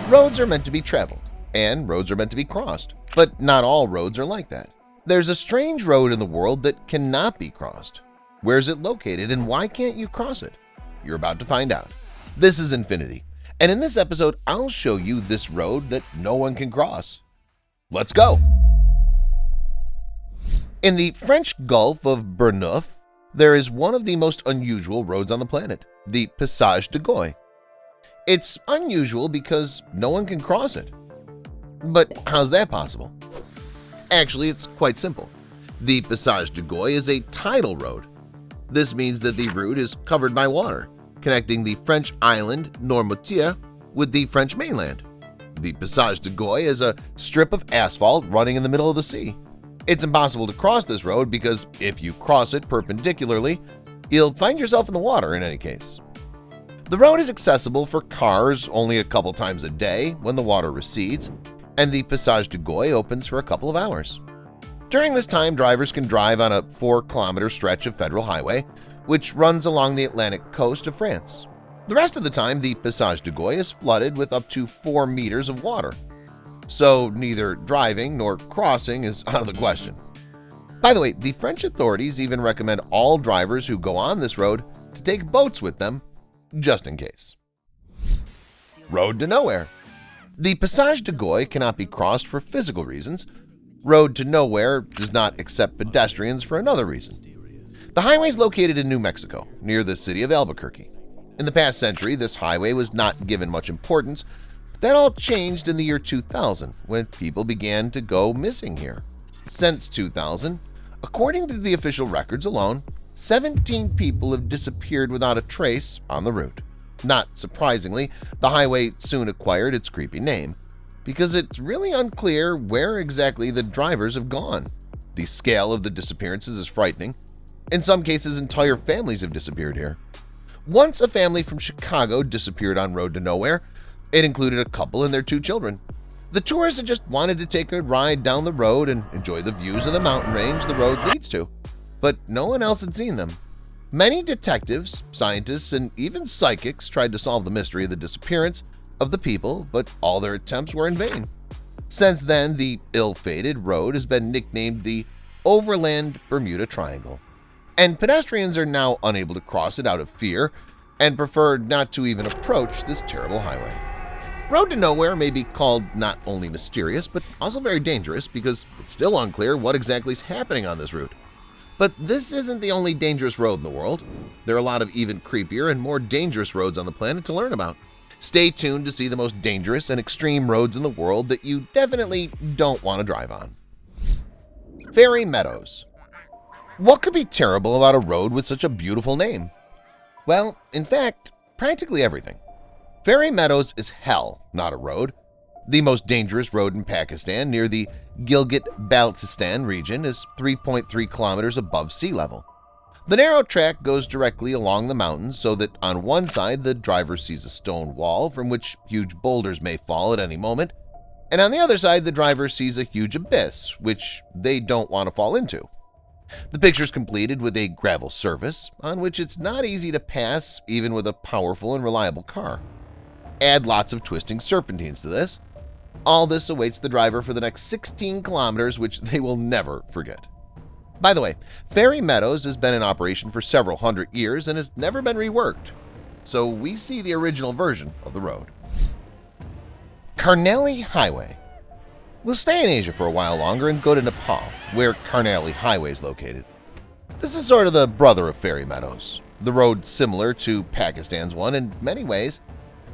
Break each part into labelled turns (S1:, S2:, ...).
S1: Roads are meant to be traveled, and roads are meant to be crossed, but not all roads are like that. There's a strange road in the world that cannot be crossed. Where is it located and why can't you cross it? You're about to find out. This is Infinity, and in this episode I'll show you this road that no one can cross. Let's go! In the French Gulf of Bourgneuf, there is one of the most unusual roads on the planet, the Passage de Goy. It's unusual because no one can cross it. But how's that possible? Actually, it's quite simple. The Passage de Goy is a tidal road. This means that the route is covered by water, connecting the French island Noirmoutier with the French mainland. The Passage de Goy is a strip of asphalt running in the middle of the sea. It's impossible to cross this road because if you cross it perpendicularly, you'll find yourself in the water in any case. The road is accessible for cars only a couple times a day when the water recedes, and the Passage de Goy opens for a couple of hours. During this time, drivers can drive on a 4-kilometer stretch of federal highway, which runs along the Atlantic coast of France. The rest of the time, the Passage de Goy is flooded with up to 4 meters of water. So neither driving nor crossing is out of the question. By the way, the French authorities even recommend all drivers who go on this road to take boats with them, just in case. Road to Nowhere. The Passage de Goy cannot be crossed for physical reasons. Road to Nowhere does not accept pedestrians for another reason. The highway is located in New Mexico, near the city of Albuquerque. In the past century, this highway was not given much importance. That all changed in the year 2000 when people began to go missing here. Since 2000, according to the official records alone, 17 people have disappeared without a trace on the route. Not surprisingly, the highway soon acquired its creepy name, because it's really unclear where exactly the drivers have gone. The scale of the disappearances is frightening. In some cases, entire families have disappeared here. Once a family from Chicago disappeared on Road to Nowhere. It included a couple and their 2 children. The tourists had just wanted to take a ride down the road and enjoy the views of the mountain range the road leads to, but no one else had seen them. Many detectives, scientists, and even psychics tried to solve the mystery of the disappearance of the people, but all their attempts were in vain. Since then, the ill-fated road has been nicknamed the Overland Bermuda Triangle, and pedestrians are now unable to cross it out of fear and prefer not to even approach this terrible highway. Road to Nowhere may be called not only mysterious, but also very dangerous because it's still unclear what exactly is happening on this route. But this isn't the only dangerous road in the world. There are a lot of even creepier and more dangerous roads on the planet to learn about. Stay tuned to see the most dangerous and extreme roads in the world that you definitely don't want to drive on. Fairy Meadows. What could be terrible about a road with such a beautiful name? Well, in fact, practically everything. Fairy Meadows is hell, not a road. The most dangerous road in Pakistan near the Gilgit-Baltistan region is 3.3 kilometers above sea level. The narrow track goes directly along the mountains so that on one side the driver sees a stone wall from which huge boulders may fall at any moment, and on the other side the driver sees a huge abyss which they don't want to fall into. The picture is completed with a gravel surface on which it's not easy to pass even with a powerful and reliable car. Add lots of twisting serpentines to this. All this awaits the driver for the next 16 kilometers, which they will never forget. By the way, Fairy Meadows has been in operation for several hundred years and has never been reworked, so we see the original version of the road. Karnali Highway. We'll stay in Asia for a while longer and go to Nepal, where Karnali Highway is located. This is sort of the brother of Fairy Meadows. The road's similar to Pakistan's one in many ways,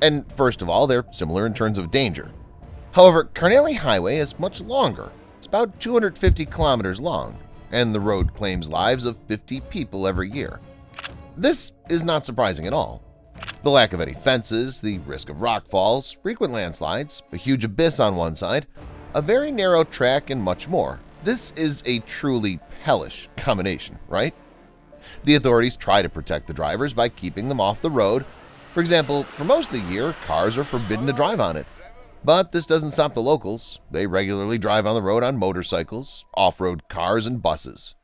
S1: and first of all, they're similar in terms of danger. However, Karnali Highway is much longer. It's about 250 kilometers long, and the road claims lives of 50 people every year. This is not surprising at all. The lack of any fences, the risk of rock falls, frequent landslides, a huge abyss on one side, a very narrow track, and much more. This is a truly hellish combination, right? The authorities try to protect the drivers by keeping them off the road. For example, for most of the year, cars are forbidden to drive on it. But this doesn't stop the locals. They regularly drive on the road on motorcycles, off-road cars, and buses.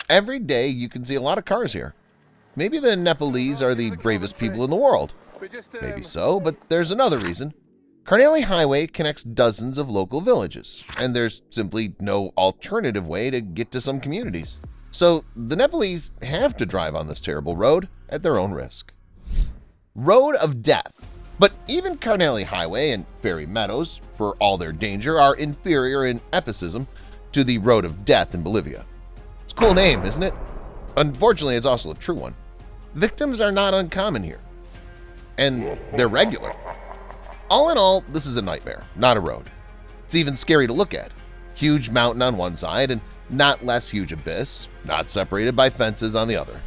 S1: Every day you can see a lot of cars here. Maybe the Nepalese are the bravest people in the world. Maybe so, but there's another reason. Carnally Highway connects dozens of local villages, and there's simply no alternative way to get to some communities. So the Nepalese have to drive on this terrible road at their own risk. Road of Death. But even Carnally Highway and Fairy Meadows, for all their danger, are inferior in epicism to the Road of Death in Bolivia. It's a cool name, isn't it? Unfortunately, it's also a true one. Victims are not uncommon here, and they're regular. All in all, this is a nightmare, not a road. It's even scary to look at. Huge mountain on one side and not less huge abyss, not separated by fences on the other.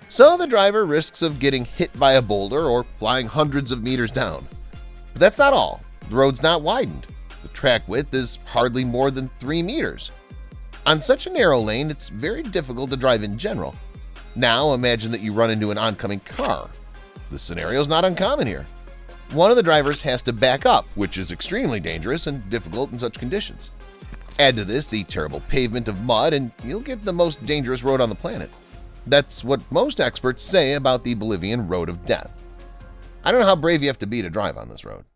S1: So the driver risks of getting hit by a boulder or flying hundreds of meters down. But that's not all. The road's not widened. The track width is hardly more than 3 meters. On such a narrow lane, it's very difficult to drive in general. Now imagine that you run into an oncoming car. This scenario is not uncommon here. One of the drivers has to back up, which is extremely dangerous and difficult in such conditions. Add to this the terrible pavement of mud and you'll get the most dangerous road on the planet. That's what most experts say about the Bolivian Road of Death. I don't know how brave you have to be to drive on this road.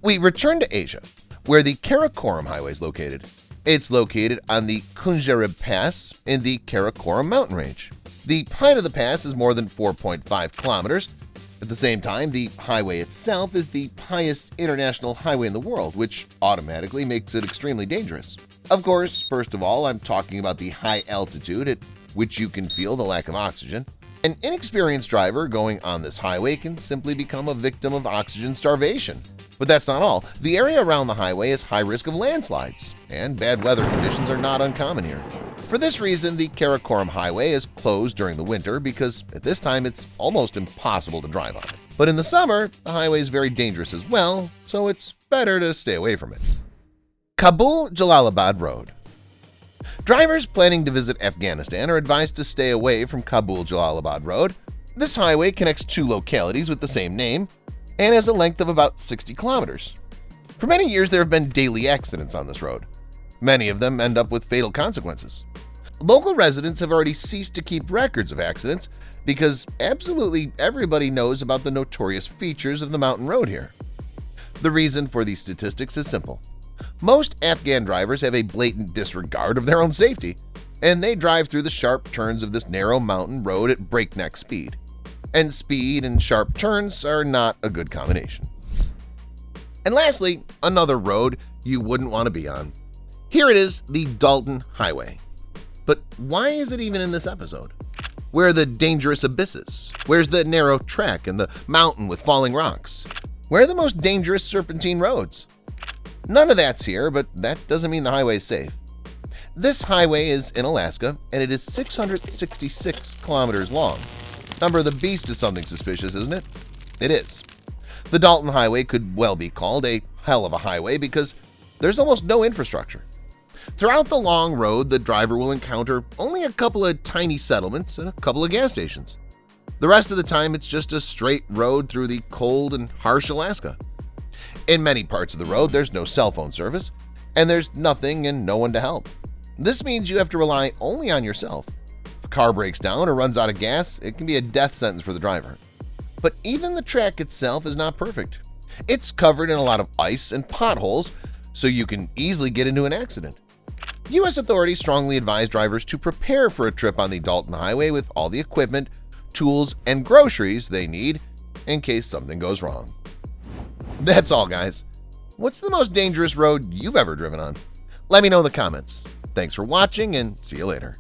S1: We return to Asia, where the Karakoram Highway is located. It's located on the Kunjarib Pass in the Karakoram mountain range. The height of the pass is more than 4.5 kilometers. At the same time, the highway itself is the highest international highway in the world, which automatically makes it extremely dangerous. Of course, first of all, I'm talking about the high altitude at which you can feel the lack of oxygen. An inexperienced driver going on this highway can simply become a victim of oxygen starvation. But that's not all. The area around the highway is high risk of landslides, and bad weather conditions are not uncommon here. For this reason, the Karakoram Highway is closed during the winter because at this time it's almost impossible to drive on it. But in the summer, the highway is very dangerous as well, so it's better to stay away from it. Kabul-Jalalabad Road. Drivers planning to visit Afghanistan are advised to stay away from Kabul-Jalalabad Road. This highway connects 2 localities with the same name and has a length of about 60 kilometers. For many years, there have been daily accidents on this road. Many of them end up with fatal consequences. Local residents have already ceased to keep records of accidents because absolutely everybody knows about the notorious features of the mountain road here. The reason for these statistics is simple. Most Afghan drivers have a blatant disregard of their own safety, and they drive through the sharp turns of this narrow mountain road at breakneck speed. And speed and sharp turns are not a good combination. And lastly, another road you wouldn't want to be on. Here it is, the Dalton Highway. But why is it even in this episode? Where are the dangerous abysses? Where's the narrow track and the mountain with falling rocks? Where are the most dangerous serpentine roads? None of that's here, but that doesn't mean the highway is safe. This highway is in Alaska, and it is 666 kilometers long. Number of the beast is something suspicious, isn't it? It is. The Dalton Highway could well be called a hell of a highway because there's almost no infrastructure. Throughout the long road, the driver will encounter only a couple of tiny settlements and a couple of gas stations. The rest of the time, it's just a straight road through the cold and harsh Alaska. In many parts of the road, there's no cell phone service, and there's nothing and no one to help. This means you have to rely only on yourself. If a car breaks down or runs out of gas, it can be a death sentence for the driver. But even the track itself is not perfect. It's covered in a lot of ice and potholes, so you can easily get into an accident. U.S. authorities strongly advise drivers to prepare for a trip on the Dalton Highway with all the equipment, tools, and groceries they need in case something goes wrong. That's all, guys. What's the most dangerous road you've ever driven on? Let me know in the comments. Thanks for watching and see you later.